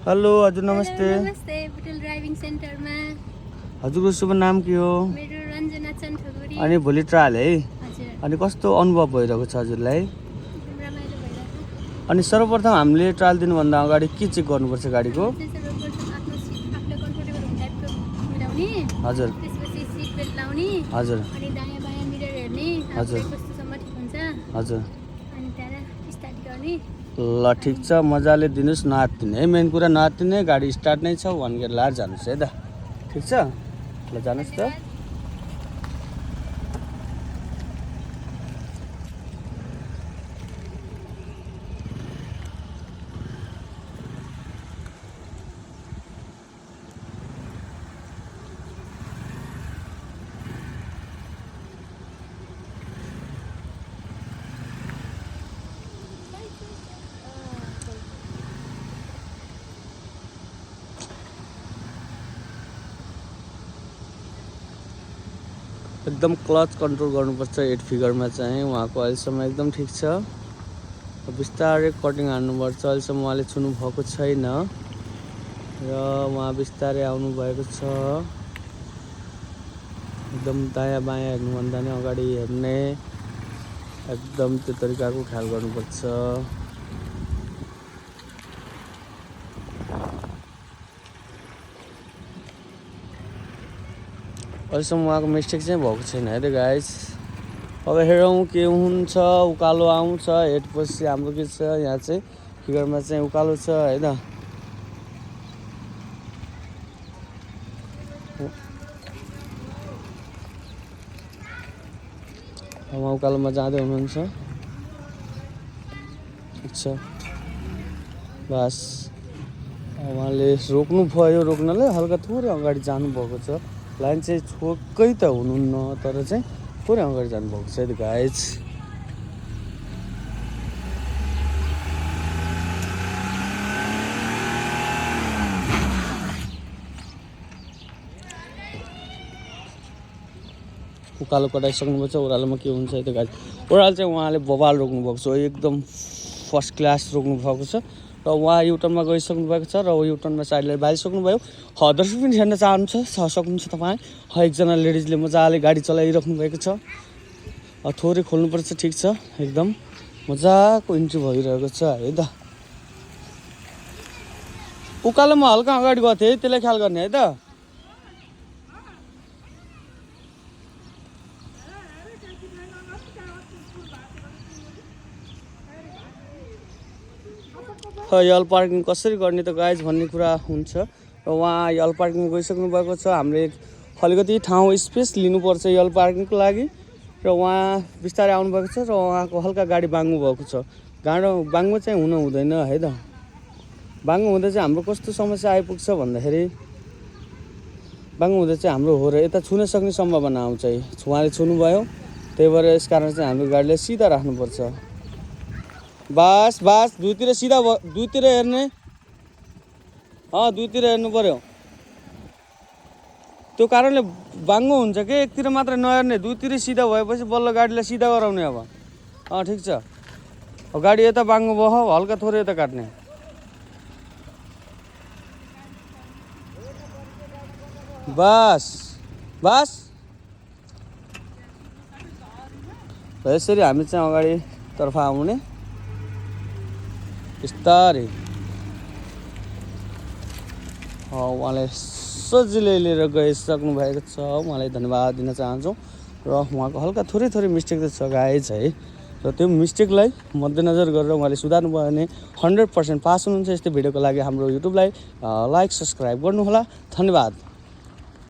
Hello हजुर नमस्ते। नमस्ते बुटुल ड्राइभिङ सेन्टरमा। हजुरको शुभ नाम के हो? मेरो रञ्जना चन्द ठकुरी। अनि भोलि ट्रायल है? हजुर। अनि कस्तो अनुभव भइरहेको छ हजुरलाई? रमाइलो भइरहेको। अनि सर्वप्रथम हामीले ट्रायल दिनुभन्दा अगाडि के चेक गर्नुपर्छ गाडीको? सर्वप्रथम आफूलाई कम्फर्टेबल हुने टाइपको मिलाउने। हजुर। त्यसपछि सिट बेल्ट लाउने। हजुर। अनि दायाँ बायाँ मिरर हेर्ने। हजुर। आफूलाई कस्तोसम्म ठिक हुन्छ। हजुर। अनि त्यहाँबाट स्टार्ट गर्ने। ल ठिक छ, मजाले दिनुहोस्, नआत्तिने है। मेन कुरा नआत्तिने, गाडी स्टार्ट नै छ भनेर लाएर जानुहोस् है त। ठिक छ? ल जानुहोस् त। एकदम क्लच कन्ट्रोल गर्नुपर्छ 8 फिगरमा चाहिँ। उहाँको अहिलेसम्म एकदम ठिक छ। बिस्तारै कटिङ हान्नुपर्छ। अहिलेसम्म उहाँले छुनु भएको छैन र उहाँ बिस्तारै आउनु भएको छ। एकदम दायाँ बायाँ हेर्नुभन्दा नि अगाडि हेर्ने, एकदम त्यो तरिकाको ख्याल गर्नुपर्छ। अहिलेसम्म उहाँको मिस्टेक चाहिँ भएको छैन है त गाइस। अब हेरौँ के हुन्छ। उकालो आउँछ, हेडपछि हाम्रो के छ यहाँ चाहिँ फिगरमा चाहिँ उकालो छ है त। उहाँ उकालोमा जाँदै हुनुहुन्छ। ठिक छ, बस उहाँले रोक्नु भयो। रोक्नलाई हल्का थोरै अगाडि जानुभएको छ। लाइन चाहिँ छोकै त हुनुहुन्न, तर चाहिँ थोरै अगाडि जानुभएको छ है त गाइस। उकालो कटाइसक्नुभएको छ। ओह्रालोमा के हुन्छ है त गाइस। ओह्रालो चाहिँ उहाँले बबाल रोक्नुभएको छ, एकदम फर्स्ट क्लास रोक्नुभएको छ। र उहाँ युटर्नमा गइसक्नु भएको छ र युटर्नमा साइडलाई बालिसक्नु भयो। दर्शक पनि हेर्न चाहनुहुन्छ सक्नुहुन्छ तपाईँ। एकजना लेडिजले मजाले गाडी चलाइराख्नु भएको छ। थोरै खोल्नुपर्छ। ठिक छ, एकदम मजाको इन्ट्री भइरहेको छ है त। उकालोमा हल्का अगाडि गएको थिएँ, त्यसलाई ख्याल गर्ने है त। यल पार्किङ कसरी गर्ने त गाइज भन्ने कुरा हुन्छ। र उहाँ यल पार्किङ गइसक्नु भएको छ। हामीले अलिकति ठाउँ स्पेस लिनुपर्छ यल पार्किङको लागि। र उहाँ बिस्तारै आउनुभएको छ र उहाँको हल्का गाडी बाङ्गु भएको छ। बाङ्गो चाहिँ हुन हुँदैन है त। बाङ्गो हुँदा चाहिँ हाम्रो कस्तो समस्या आइपुग्छ भन्दाखेरि, बाङ्गो हुँदा चाहिँ हाम्रो हो र यता छुन सक्ने सम्भावना आउँछ है। उहाँले छुनुभयो, त्यही भएर यस कारण चाहिँ हाम्रो गाडीलाई सिधा राख्नुपर्छ। बस बस दुईतिर सिधा दुईतिर हेर्ने। दुईतिर हेर्नु पर्यो। त्यो कारणले बाङ्गो हुन्छ कि एकतिर मात्र नहेर्ने, दुईतिर सिधा भएपछि बल्ल गाडीलाई सिधा गराउने अब। ठिक छ। अब गाडी यता बाङ्गो भयो, हल्का थोरै यता काट्ने। बस बस यसरी हामी चाहिँ अगाडितर्फ आउने बिस्तारै। उहाँले सजिलै लिएर गइसक्नु भएको छ। उहाँलाई धन्यवाद दिन चाहन्छौँ। र उहाँको हल्का थोरै मिस्टेक त छ गाइज है। र त्यो मिस्टेकलाई मध्यनजर गरेर उहाँले सुधार्नु भयो भने 100% पास हुनुहुन्छ। यस्तै भिडियोको लागि हाम्रो युट्युबलाई लाइक सब्सक्राइब गर्नुहोला। धन्यवाद।